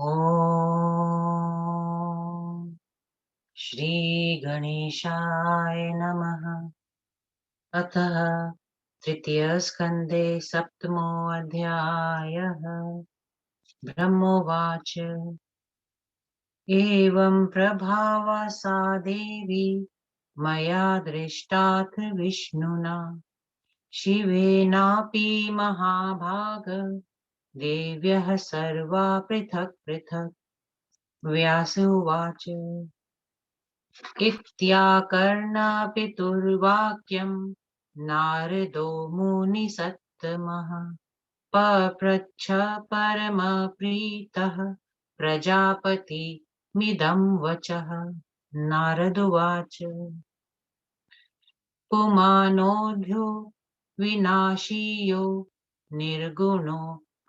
ॐ श्रीगणेशाय नमः। अतः तृतीयस्कन्धे सप्तमोऽध्यायः। ब्रह्मोवाच एवं प्रभावा सा देवी मया दृष्टाथ विष्णुना शिवेनापि महाभाग देव्यः सर्वा पृथक् पृथक्। व्यास उवाच इत्याकर्णपितुर्वाक्यं नारदो मुनिसत्तमः पप्रच्छ परमप्रीतः प्रजापतिमिदं वचः। नारद उवाच पुमानोऽध्यो विनाशीयो निर्गुणो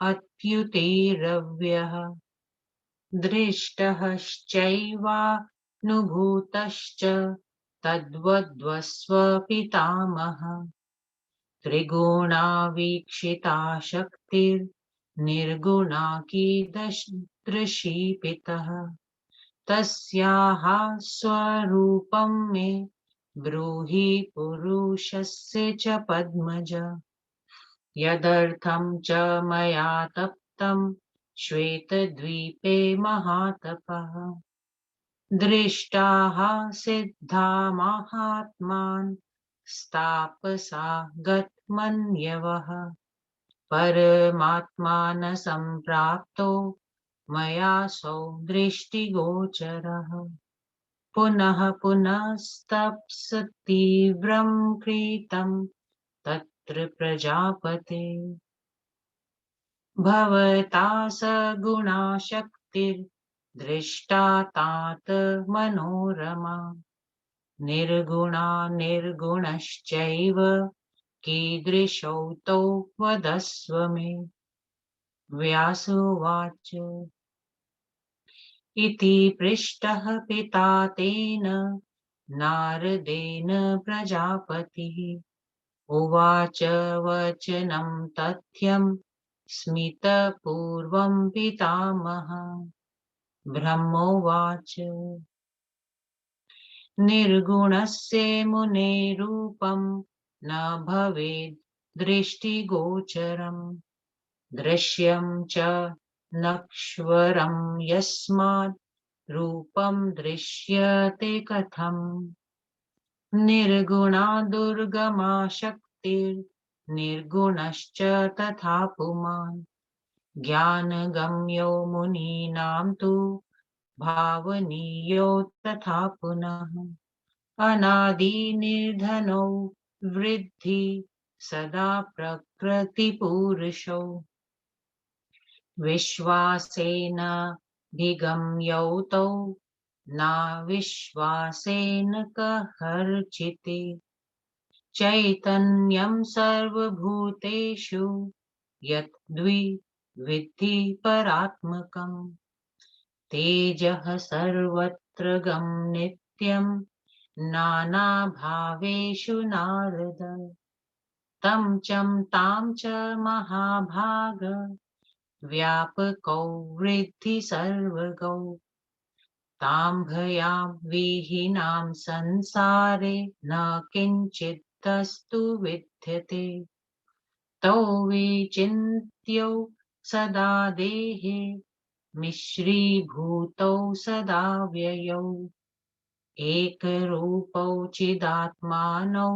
अत्युतिरव्यः दृष्टश्चैवानुभूतश्च तद्वद्वस्व पितामह त्रिगुणावीक्षिता शक्तिर्निर्गुणा कीदृशी पितः तस्याः स्वरूपं मे ब्रूहि पुरुषस्य च पद्मज यदर्थं च मया तप्तं श्वेतद्वीपे महातपः दृष्टाः सिद्धा महात्मान् स्तापसा गतमन्यवः परमात्मान सम्प्राप्तो मया सौ दृष्टिगोचरः पुनः पुनस्तप्सतीव्रं कृतं तत्र प्रजापते भवता सगुणा शक्तिर्दृष्टा तात मनोरमा निर्गुणा निर्गुणश्चैव कीदृशौ तौ वदस्व मे। व्यास उवाच इति पृष्टः पिता तेन नारदेन प्रजापतिः उवाच वचनं तथ्यं स्मितपूर्वं पितामह ब्रह्मोवाच निर्गुणस्य मुनेरूपं न भवेद् दृष्टिगोचरम् दृश्यं च नश्वरं यस्मात् रूपं दृश्यते कथम् निर्गुणा दुर्गमा शक्तिर्निर्गुणश्च तथा पुमान् ज्ञानगम्यो मुनीनां तु भावनीयो तथा पुनः अनादिनिर्धनो वृद्धि सदा प्रकृतिपुरुषो विश्वासेन भिगम्यौ तौ नाविश्वासेन कहर्चिति चैतन्यं सर्वभूतेषु यत् द्विविद्धि परात्मकम् तेजः सर्वत्र गं नित्यं नानाभावेषु नारद तं चं तां च महाभाग व्यापकौ वृद्धि सर्वगौ तां भयां विहीनां संसारे न किञ्चिदस्तु विद्यते तौ विचिन्त्यो सदा देहे मिश्रीभूतौ सदा व्ययौ एकरूपौ चिदात्मानौ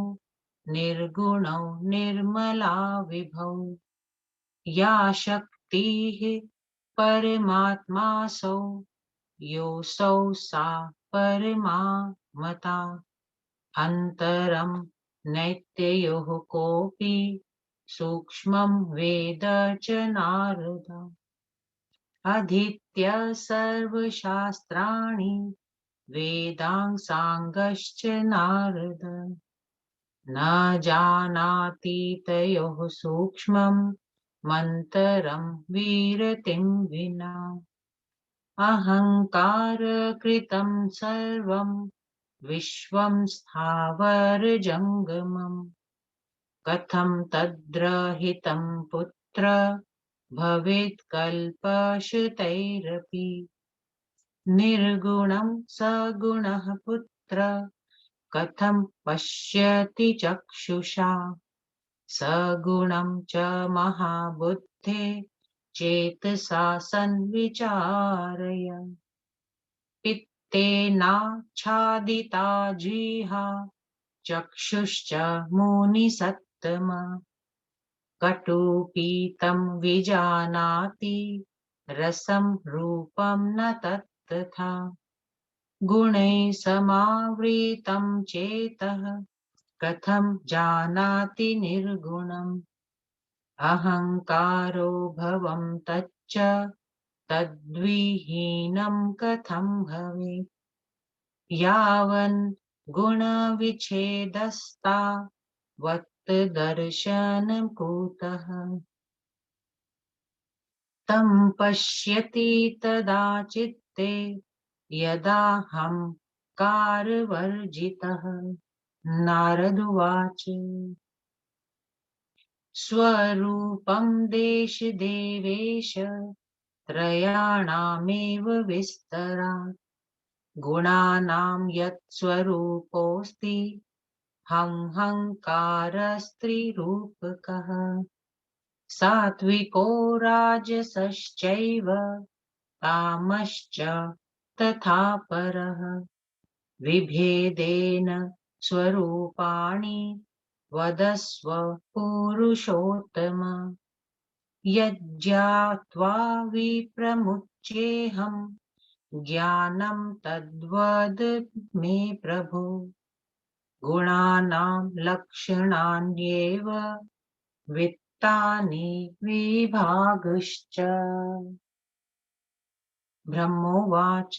निर्गुणौ निर्मला विभौ या शक्तिः परमात्मासौ योऽसौ सा परमा मता अन्तरं नैत्ययोः कोऽपि सूक्ष्मं वेद च नारद अधीत्य सर्वशास्त्राणि वेदांसाङ्गश्च नारद न जानाति तयोः सूक्ष्मं मन्तरं वीरतिं विना अहङ्कारकृतं सर्वं विश्वं स्थावरजङ्गमम् कथं तद्रहितं पुत्र भवेत् कल्पश्रुतैरपि निर्गुणं सगुणः पुत्र कथं पश्यति चक्षुषा सगुणं च महाबुद्धे चेतसा सन्विचारय पित्तेनाच्छादिता जिह्वा चक्षुश्च मुनिसत्तमा कटुपीतं विजानाति रसं रूपं न तत्तथा गुणैः समावृतं चेतः कथं जानाति निर्गुणम् अहङ्कारो भवं तच्च तद्विहीनं कथं भवेत् यावन् गुणविच्छेदस्तावत् दर्शनं कुतः तं पश्यति तदा चित्ते यदाहङ्कारवर्जितः नारद उवाच स्वरूपं देशदेवेश त्रयाणामेव विस्तरात् गुणानां यत् स्वरूपोऽस्ति हंहङ्कारस्त्रिरूपकः सात्विको राजसश्चैव तामश्च तथा परः विभेदेन स्वरूपाणि वदस्व पुरुषोत्तम यज्ञात्वा विप्रमुच्येऽहं ज्ञानं तद्वद मे प्रभो गुणानां लक्षणान्येव वित्तानि विभागश्च ब्रह्मोवाच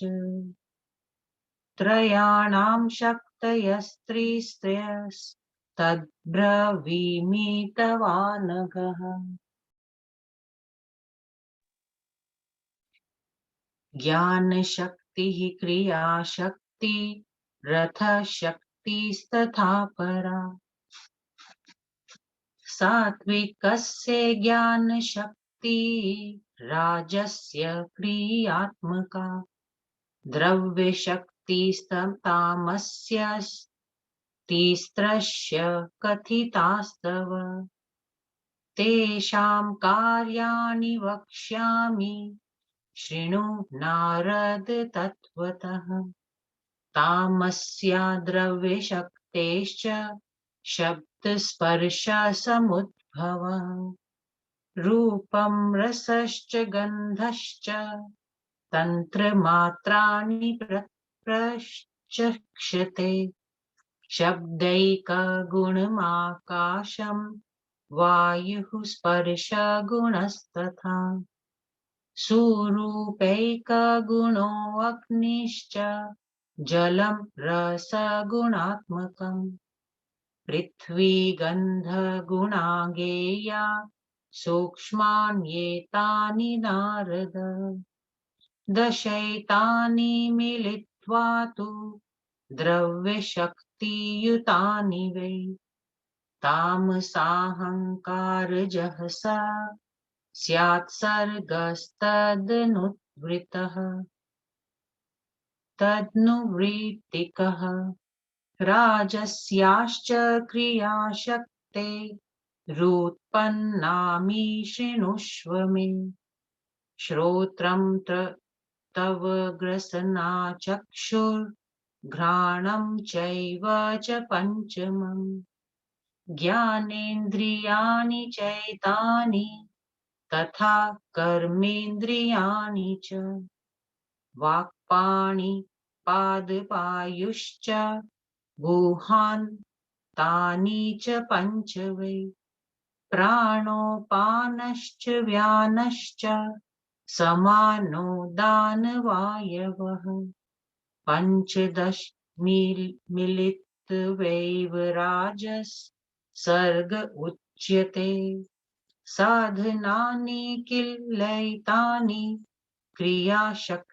त्रयाणां शक्तयस्त्रिस्त्र्यस्तद्ब्रवीमि तवानघः ज्ञानशक्तिः क्रियाशक्ति रथशक्तिस्तथा परा सात्विकस्य ज्ञानशक्तिः राजस्य क्रियात्मका द्रव्यशक्तिस्तामस्य तिस्रस्य कथितास्तव तेषां कार्याणि वक्ष्यामि शृणु नारद तत्त्वतः तामस्या द्रव्यशक्तेश्च शब्दस्पर्शसमुद्भवः रूपं रसश्च गन्धश्च तन्त्रमात्राणि प्रचक्षते शब्दैकगुणमाकाशं वायुः स्पर्शगुणस्तथा सुरूपैकगुणोऽग्निश्च जलं रसगुणात्मकम् पृथ्वी गन्धगुणा गेया सूक्ष्माण्येतानि नारद दशैतानि मिलित्वा तु द्रव्यशक्तियुतानि वै तामसाहङ्कारजहसा स्यात् सर्गस्तदनुवृत्तः तदनुवृत्तिकः राजस्याश्च क्रियाशक्ते रुत्पन्नामि शृणुष्व मे श्रोत्रं तव ग्रसना चक्षुर्घ्राणं चैव च पञ्चमम् ज्ञानेन्द्रियाणि चैतानि तथा कर्मेन्द्रियाणि च वाक्पाणिपादपायुश्च गुहान्तानि च पञ्च वै प्राणोपानश्च व्यानश्च समानो दानवायवः पञ्चदश मिलित्वैव राजस् सर्ग उच्यते साधनानि किलैतानि क्रियाशक्तिमयानि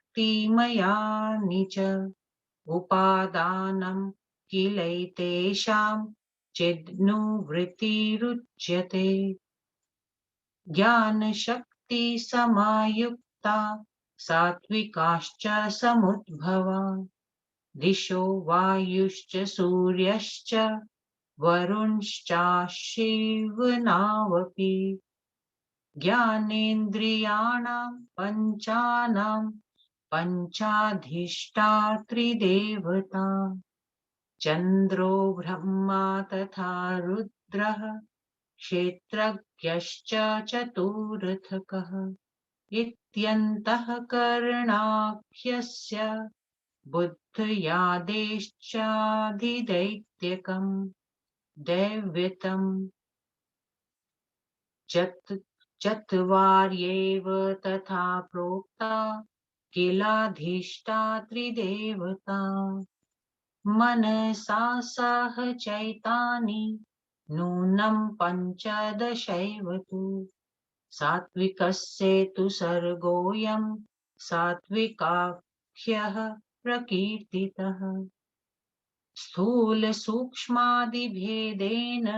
च उपादानं किलैतेषां चिदनुवृत्तिरुच्यते ज्ञानशक्ति समायुक्ता सात्विकाश्च समुद्भवा दिशो वायुश्च सूर्यश्च वरुणश्चाशिवनावपि ज्ञानेन्द्रियाणां पञ्चानां पञ्चाधिष्ठात्रिदेवता चन्द्रो ब्रह्मा तथा रुद्रः क्षेत्रज्ञश्च चतुर्थकः इत्यन्तःकरणाख्यस्य बुद्धयादेश्चाधिदैत्यकम् दैव्यतम् चत्वार्येव तथा प्रोक्ता किलाधिष्ठात्रिदेवता मनसा सह चैतानि नूनं पञ्चदशैव तु सात्विकस्य तु सर्गोऽयं सात्विकाख्यः प्रकीर्तितः स्थूलसूक्ष्मादिभेदेन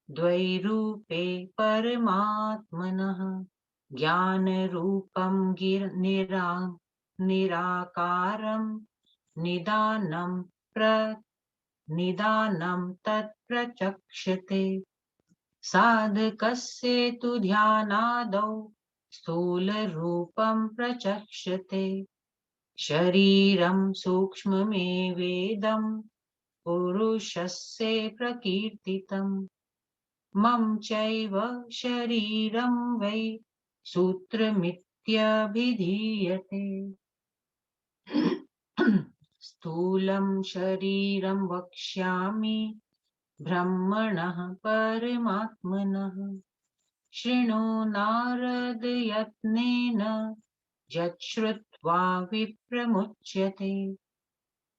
द्वैरूपे परमात्मनः ज्ञानरूपं निराकारं निदानं तत्प्रचक्षते साधकस्य तु ध्यानादौ स्थूलरूपं प्रचक्षते शरीरं सूक्ष्ममेवेदं पुरुषस्य प्रकीर्तितम् मम चैव शरीरं वै सूत्रमित्यभिधीयते स्थूलं शरीरं वक्ष्यामि ब्रह्मणः परमात्मनः शृणु नारद यत्नेन यच्छ्रुत्वा विप्रमुच्यते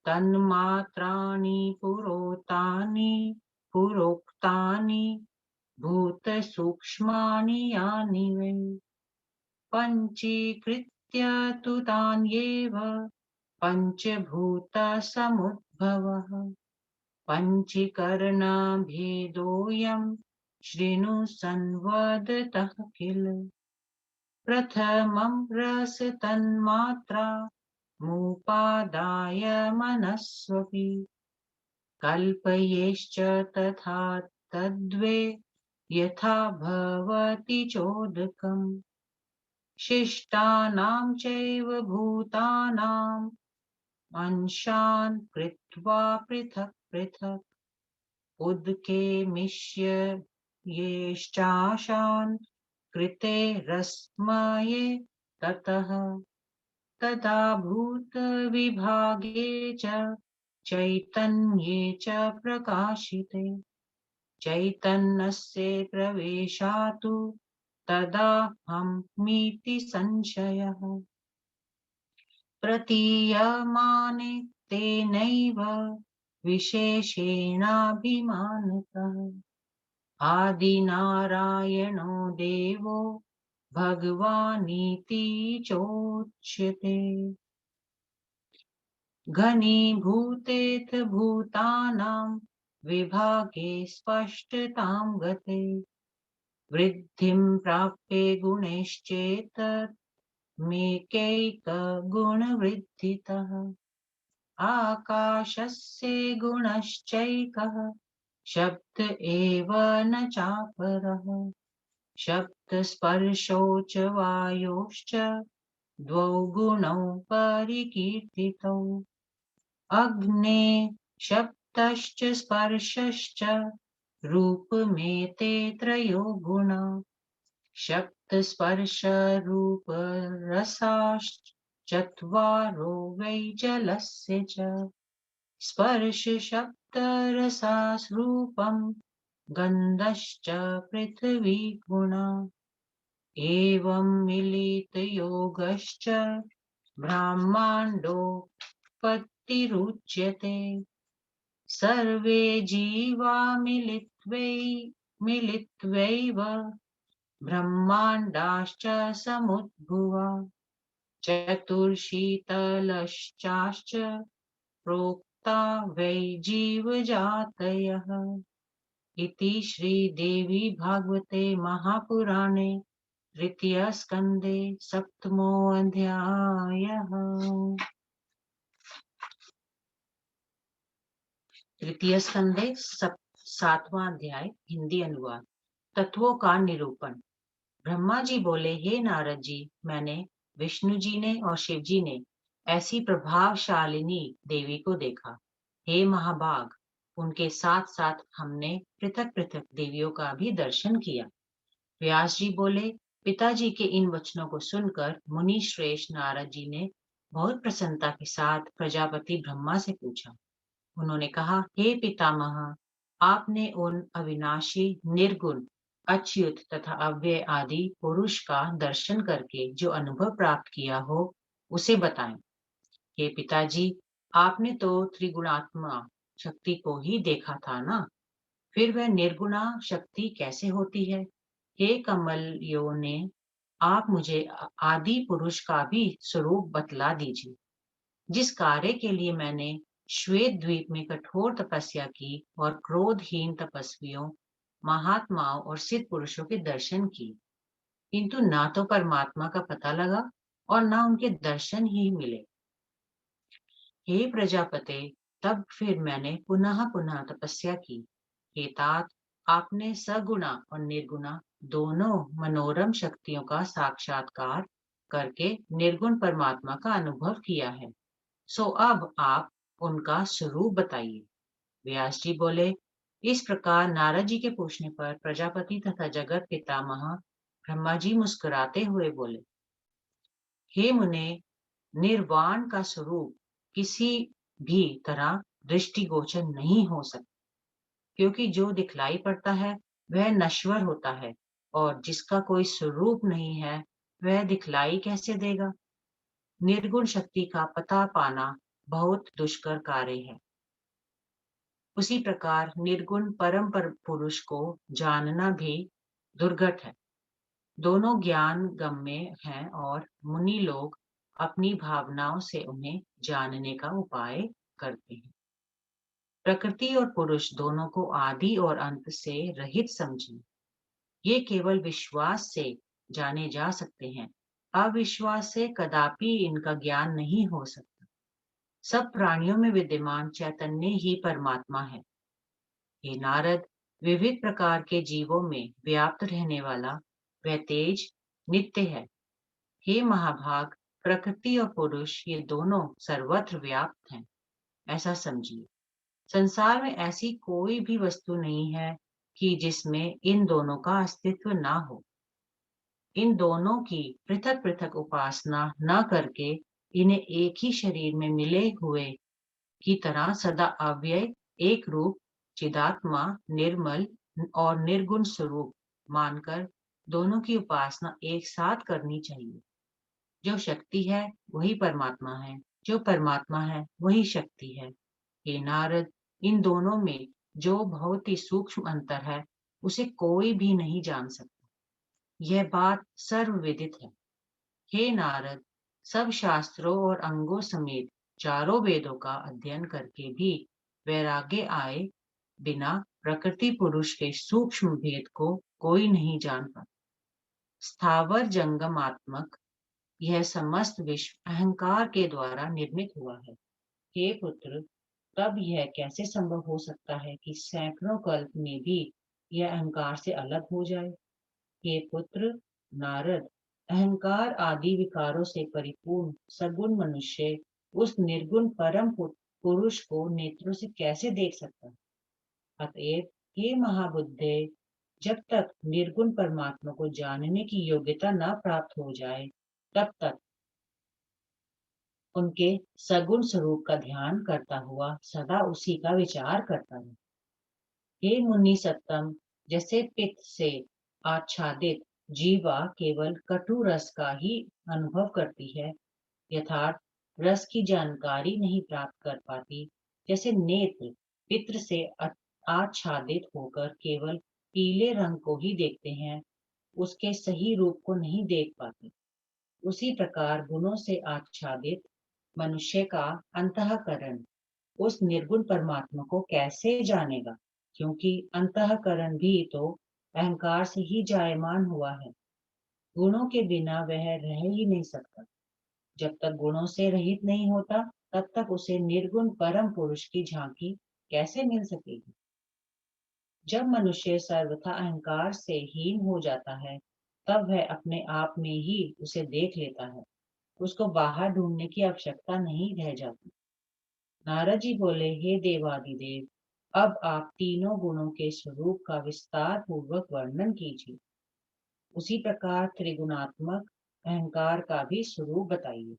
तन्मात्राणि पुरोक्तानि भूतसूक्ष्मानि यानि वै पञ्चीकृत्य तु तान्येव पञ्चभूतसमुद्भवः पञ्चीकरणभेदोऽयं शृणु संवदतः किल प्रथमं रसतन्मात्रा मुपादाय मनस्वपि कल्पयेश्च तथा तद्वे यथा भवति चोदकम् शिष्टानां चैव भूतानां अंशान् कृत्वा पृथक् पृथक् उदके मिश्ययेश्चाशान् कृते रसमये ततः तदा भूतविभागे च चैतन्ये च प्रकाशिते चैतन्यस्य प्रवेशातु तदाहमिति संशयः प्रतीयमाने तेनैव विशेषेणाभिमानतः आदिनारायणो देवो भगवानिति चोच्यते घनीभूतेत भूतानां विभागे स्पष्टतां गते वृद्धिं प्राप्ये गुणैश्चेतत् मेकैकगुणवृद्धितः आकाशस्य गुणश्चैकः शब्द एव न चापरः शब्दस्पर्शौ च वायोश्च द्वौ गुणौ परिकीर्तितौ अग्ने शब्दश्च स्पर्शश्च रूपमेते त्रयो गुणा शब्दस्पर्शरूपरसाश्चत्वारो वै जलस्य च स्पर्शशब्दरसारूपं गन्धश्च पृथिवी गुणा एवं मिलितयोगश्च ब्रह्माण्डोत्पत्तिरुच्यते सर्वे जीवा मिलित्वैव ब्रह्माण्डाश्च समुद्भुवा चतुर्शीतलश्चाश्च प्रोक्ता वै जीवजातयः इति श्रीदेवी भागवते महापुराणे तृतीय स्कंदे सप्तमो अध्यायः। तृतीय स्कंदे सातवां अध्याय। हिंदी अनुवाद। तत्वों का निरूपण। ब्रह्मा जी बोले, हे नारद जी, मैंने, विष्णु जी ने और शिव जी ने ऐसी प्रभावशालिनी देवी को देखा। हे महाभाग, उनके साथ साथ हमने पृथक पृथक देवियों का भी दर्शन किया। व्यास जी बोले, पिताजी के इन वचनों को सुनकर मुनि श्रेष्ठ नारद जी ने बहुत प्रसन्नता के साथ प्रजापति ब्रह्मा से पूछा। उन्होंने कहा, हे पितामह, आपने उन अविनाशी, निर्गुण, अच्युत तथा अव्यय आदि पुरुष का दर्शन करके जो अनुभव प्राप्त किया हो उसे बताएं। हे पिताजी, आपने तो त्रिगुणात्मा शक्ति को ही देखा था ना, फिर वह निर्गुणा शक्ति कैसे होती है? हे कमलियों ने, आप मुझे आदि पुरुष का भी स्वरूप बतला दीजिए। जिस कार्य के लिए मैंने श्वेत द्वीप में कठोर तपस्या की और क्रोधहीन तपस्वियों, महात्माओं और सिद्ध पुरुषों के दर्शन किए, किंतु ना तो परमात्मा का पता लगा और ना उनके दर्शन ही मिले। हे प्रजापते, तब फिर मैंने पुनः पुनः तपस्या की। हे तात, आपने सगुणा और निर्गुणा दोनों मनोरम शक्तियों का साक्षात्कार करके निर्गुण परमात्मा का अनुभव किया है। सो अब आप उनका स्वरूप बताइए। व्यास जी बोले, इस प्रकार नारद जी के पूछने पर प्रजापति तथा जगत पितामह ब्रह्मा जी मुस्कुराते हुए बोले, हे मुने, निर्वाण का स्वरूप किसी भी तरह दृष्टिगोचर नहीं हो सकता, क्योंकि जो दिखलाई पड़ता है वह नश्वर होता है, और जिसका कोई स्वरूप नहीं है वह दिखलाई कैसे देगा? निर्गुण शक्ति का पता पाना बहुत दुष्कर कार्य है। उसी प्रकार निर्गुण परम पुरुष को जानना भी दुर्घट है। दोनों ज्ञान गम्य हैं और मुनि लोग अपनी भावनाओं से उन्हें जानने का उपाय करते हैं। प्रकृति और पुरुष दोनों को आदि और अंत से रहित समझें। ये केवल विश्वास से जाने जा सकते हैं। अविश्वास से कदापि इनका ज्ञान नहीं हो सकता। सब प्राणियों में विद्यमान चैतन्य ही परमात्मा है। हे नारद, विविध प्रकार के जीवों में व्याप्त रहने वाला वह तेज नित्य है। हे महाभाग, प्रकृति और पुरुष ये दोनों सर्वत्र व्याप्त हैं, ऐसा समझिए। संसार में ऐसी कोई भी वस्तु नहीं है कि जिसमें इन दोनों का अस्तित्व ना हो। इन दोनों की पृथक पृथक उपासना न करके इन्हें एक ही शरीर में मिले हुए की तरह सदा अव्यय, एक रूप, चिदात्मा, निर्मल और निर्गुण स्वरूप मानकर दोनों की उपासना एक साथ करनी चाहिए। जो शक्ति है वही परमात्मा है, जो परमात्मा है वही शक्ति है। हे नारद, इन दोनों में जो बहुत ही सूक्ष्म अंतर है उसे कोई भी नहीं जान सकता। यह बात सर्वविदित है। हे नारद, सब शास्त्रों और अंगों समेत चारों वेदों का अध्ययन करके भी वैराग्य आए बिना प्रकृति पुरुष के सूक्ष्म भेद को कोई नहीं जान पाता। स्थावर जंगमात्मक यह समस्त विश्व अहंकार के द्वारा निर्मित हुआ है। हे पुत्र, तब यह कैसे संभव हो सकता है कि सैकड़ों कल्प में भी यह अहंकार से अलग हो जाए? हे पुत्र नारद, अहंकार आदि विकारों से परिपूर्ण सगुण मनुष्य उस निर्गुण परम पुरुष को नेत्रों से कैसे देख सकता है? अतएव हे महाबुद्धे, जब तक निर्गुण परमात्मा को जानने की योग्यता न प्राप्त हो जाए, तब तक उनके सगुण स्वरूप का ध्यान करता हुआ सदा उसी का विचार करता है। हे मुनि सत्तम, जैसे पित्त से आच्छादित जीवा केवल कटु रस का ही अनुभव करती है, यथार्थ रस की जानकारी नहीं प्राप्त कर पाती, जैसे नेत्र पित्र से आच्छादित होकर केवल पीले रंग को ही देखते हैं, उसके सही रूप को नहीं देख पाते, उसी प्रकार गुणों से आच्छादित मनुष्य का अंतःकरण उस निर्गुण परमात्मा को कैसे जानेगा, क्योंकि अंतःकरण भी तो अहंकार से ही जायमान हुआ है। गुणों के बिना वह रह ही नहीं सकता। जब तक गुणों से रहित नहीं होता, तब तक उसे निर्गुण परम पुरुष की झांकी कैसे मिल सकेगी? जब मनुष्य सर्वथा अहंकार से हीन हो जाता है, तब वह अपने आप में ही उसे देख लेता है। उसको बाहर ढूंढने की आवश्यकता नहीं रह जाती। नारद जी बोले, हे देवादिदेव, अब आप तीनों गुणों के स्वरूप का विस्तार पूर्वक वर्णन कीजिए। उसी प्रकार त्रिगुणात्मक अहंकार का भी स्वरूप बताइए।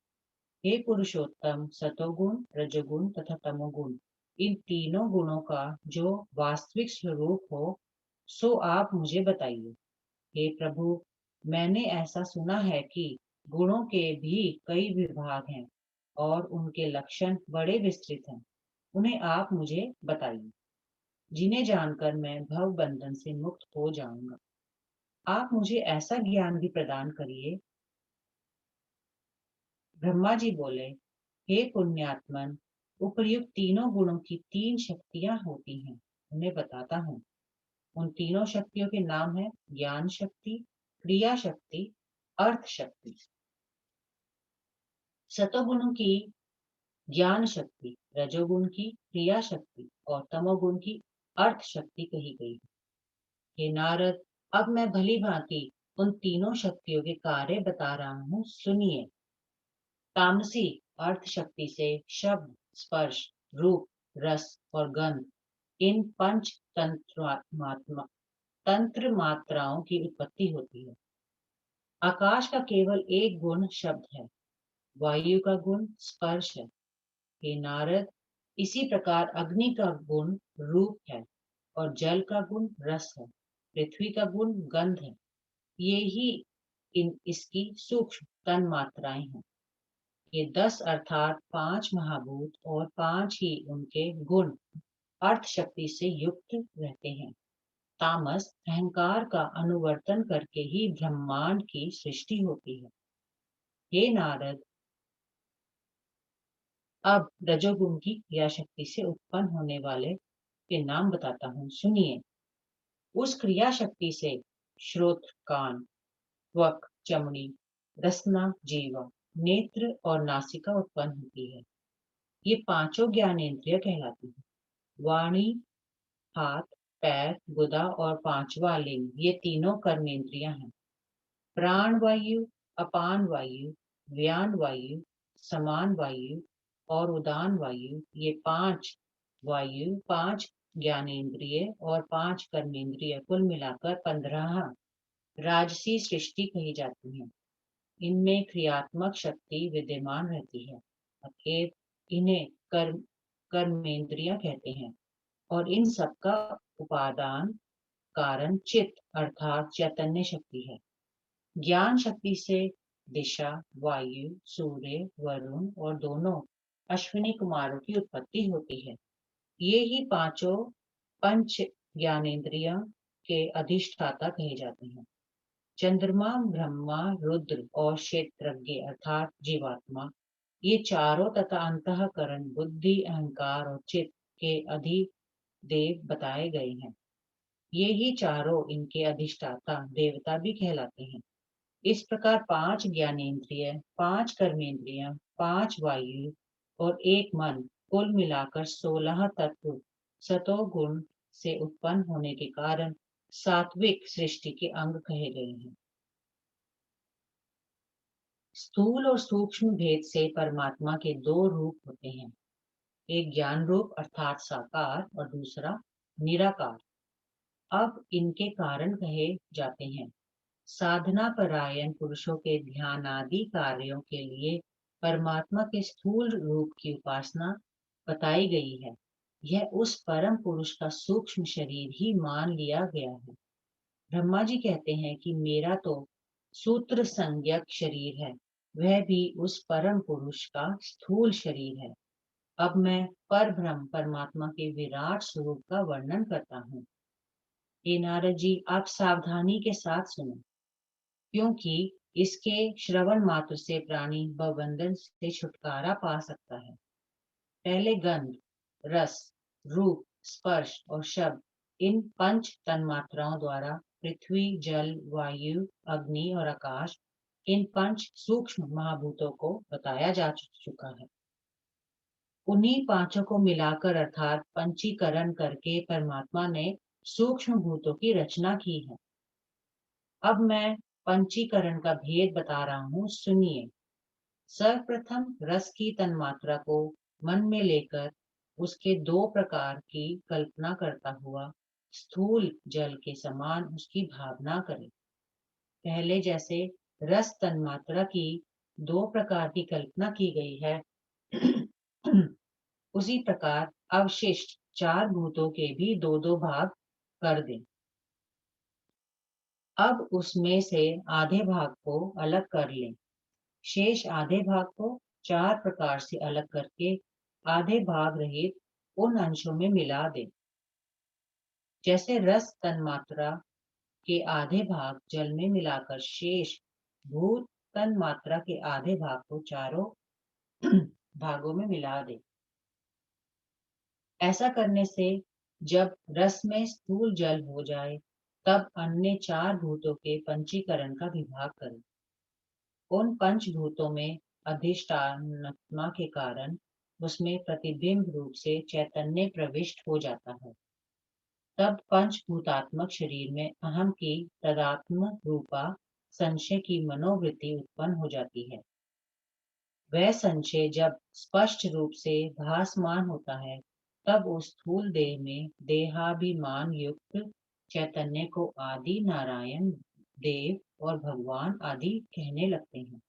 हे पुरुषोत्तम, सतोगुण, रजोगुण तथा तमोगुण, इन तीनों गुणों का जो वास्तविक स्वरूप हो, सो आप मुझे बताइए। हे प्रभु, मैंने ऐसा सुना है कि गुणों के भी कई विभाग हैं और उनके लक्षण बड़े विस्तृत हैं। उन्हें आप मुझे बताइए, जिन्हें जानकर मैं भव बंधन से मुक्त हो जाऊंगा। आप मुझे ऐसा ज्ञान भी प्रदान करिए। ब्रह्मा जी बोले, हे पुण्यात्मन, उपर्युक्त तीनों गुणों की तीन शक्तियां होती हैं, उन्हें बताता हूँ। उन तीनों शक्तियों के नाम है ज्ञान शक्ति, क्रिया शक्ति, अर्थ शक्ति। सतोगुण की ज्ञान शक्ति, रजोगुण की क्रिया शक्ति और तमोगुण की अर्थ शक्ति कही गई है। हे नारद, अब मैं भली भांति उन तीनों शक्तियों के कार्य बता रहा हूँ, सुनिए। तामसी अर्थ शक्ति से शब्द, स्पर्श, रूप, रस और गंध, इन पंच तंत्र मात्राओं की उत्पत्ति होती है। आकाश का केवल एक गुण शब्द है, वायु का गुण स्पर्श है। हे नारद, इसी प्रकार अग्नि का गुण रूप है और जल का गुण रस है, पृथ्वी का गुण गंध है। ये ही इसकी सूक्ष्म तन मात्राएं हैं। ये 10 अर्थात 5 महाभूत और 5 ही उनके गुण अर्थ शक्ति से युक्त रहते हैं। तामस अहंकार का अनुवर्तन करके ही ब्रह्मांड की सृष्टि होती है। हे नारद, अब रजोगुण की क्रिया शक्ति से उत्पन्न होने वाले के नाम बताता हूँ, सुनिए। उस क्रिया शक्ति से श्रोत्र कान, त्वक चमड़ी, रसना जीवा, नेत्र और नासिका उत्पन्न होती है। ये पांचों ज्ञानेंद्रिय कहलाती है। वाणी, हाथ, पैर, गुदा और पांचवा लिंग, ये तीनों कर्मेंद्रियां हैं। प्राण वायु, अपान वायु, व्यान वायु, समान वायु और उदान वायु, ये 5 वायु, 5 ज्ञानेंद्रिय और 5 कर्मेंद्रिय, कुल मिलाकर 15 राजसी सृष्टि कही जाती है। इनमें क्रियात्मक शक्ति विद्यमान रहती है, अतएव इन्हें कर्मेंद्रिय कहते हैं। और इन सबका उपादान कारण चित्त अर्थात चैतन्य शक्ति है। ज्ञान शक्ति से दिशा, वायु, सूर्य, वरुण और दोनों अश्विनी कुमारों की उत्पत्ति होती है। ये ही पांचों पंच ज्ञानेंद्रिय के अधिष्ठाता कहे जाते हैं। चंद्रमा, ब्रह्मा, रुद्र और क्षेत्रज्ञ अर्थात जीवात्मा, ये चारों तथा अंतःकरण, बुद्धि, अहंकार और चित्त के अधिदेव बताए गए हैं। ये ही चारों इनके अधिष्ठाता देवता भी कहलाते हैं। इस प्रकार 5 ज्ञानेंद्रिय, 5 कर्मेंद्रिय, 5 वायु और एक मन, कुल मिलाकर 16 तत्व सतोगुण से उत्पन्न होने के कारण सात्विक सृष्टि के अंग कहे गए हैं। स्थूल और सूक्ष्म भेद से परमात्मा के 2 रूप होते हैं, एक ज्ञान रूप अर्थात साकार और दूसरा निराकार। अब इनके कारण कहे जाते हैं। साधना परायण पुरुषों के ध्यान आदि कार्यों के लिए परमात्मा के स्थूल रूप की उपासना बताई गई है। यह उस परम पुरुष का सूक्ष्म शरीर ही मान लिया गया है। ब्रह्मा जी कहते हैं कि मेरा तो सूत्र संज्ञक शरीर है, वह भी उस परम पुरुष का स्थूल शरीर है। अब मैं पर ब्रह्म परमात्मा के विराट स्वरूप का वर्णन करता हूँ। हे नारद जी, आप सावधानी के साथ सुनो, क्योंकि इसके श्रवण मात्र से प्राणी बंधन से छुटकारा पा सकता है। पहले गंध, रस, रूप, स्पर्श और शब्द, इन पंच तन्मात्राओं द्वारा पृथ्वी, जल, वायु, अग्नि और आकाश, इन 5 सूक्ष्म महाभूतों को बताया जा चुका है। उन्हीं पांचों को मिलाकर अर्थात पंचीकरण करके परमात्मा ने सूक्ष्म भूतों की रचना की है। अब मैं पंचीकरण का भेद बता रहा हूँ, सुनिए। सर्वप्रथम रस की तन्मात्रा को मन में लेकर उसके 2 प्रकार की कल्पना करता हुआ स्थूल जल के समान उसकी भावना करें। पहले जैसे रस तन्मात्रा की 2 प्रकार की कल्पना की गई है, उसी प्रकार अवशिष्ट 4 भूतों के भी 2-2 भाग कर दें। अब उसमें से आधे भाग को अलग कर लें। शेष आधे भाग को 4 प्रकार से अलग करके आधे भाग रहित उन अंशों में मिला दें। जैसे रस तन्मात्रा के आधे भाग जल में मिलाकर शेष भूत तन्मात्रा के आधे भाग को चारों भागों में मिला दें। ऐसा करने से जब रस में स्थूल जल हो जाए, तब अन्य 4 भूतों के पंचीकरण का विभाग करें। उन पंचभूतों में अधिष्ठानात्मा के कारण उसमें प्रतिबिंब रूप से चैतन्य प्रविष्ट हो जाता है। तब पंचभूतात्मक शरीर में अहम की तदात्म रूपा संशय की मनोवृत्ति उत्पन्न हो जाती है। वह संशय जब स्पष्ट रूप से भासमान होता है, तब उस स्थूल देह में देहाभिमान युक्त चैतन्य को आदि नारायण, देव और भगवान आदि कहने लगते हैं।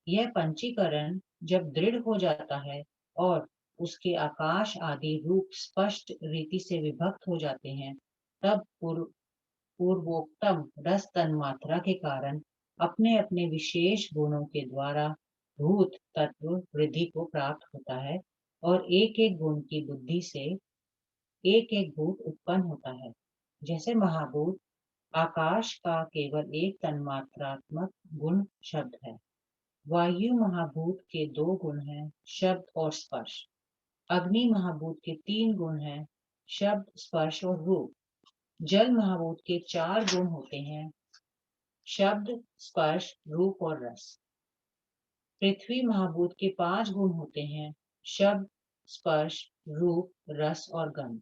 यह पंचीकरण जब दृढ़ हो जाता है और उसके आकाश आदि रूप स्पष्ट रीति से विभक्त हो जाते हैं, तब पूर्वोक्तम रस तन्मात्रा के कारण अपने अपने विशेष गुणों के द्वारा भूत तत्व वृद्धि को प्राप्त होता है और एक एक गुण की बुद्धि से एक एक भूत उत्पन्न होता है। जैसे महाभूत आकाश का केवल एक तन्मात्रात्मक गुण शब्द है। वायु महाभूत के 2 गुण हैं, शब्द और स्पर्श। अग्नि महाभूत के 3 गुण हैं, शब्द, स्पर्श और रूप। जल महाभूत के 4 गुण होते हैं, शब्द, स्पर्श, रूप और रस। पृथ्वी महाभूत के 5 गुण होते हैं, शब्द, स्पर्श, रूप, रस और गंध।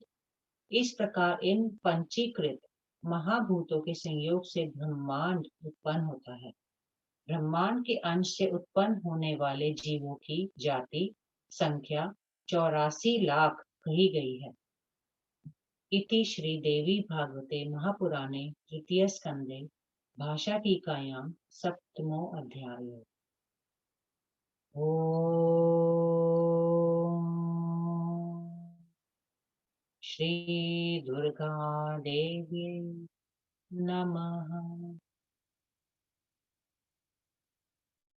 इस प्रकार इन पंचीकृत महाभूतों के संयोग से ब्रह्मांड उत्पन्न होता है। ब्रह्मांड के अंश से उत्पन्न होने वाले जीवों की जाति संख्या 84 लाख कही गई है। इति श्री देवी भागवते महापुराणे तृतीय स्कंदे भाषा टीकायां सप्तमो अध्याय। ओम श्री दुर्गा देवी नमः।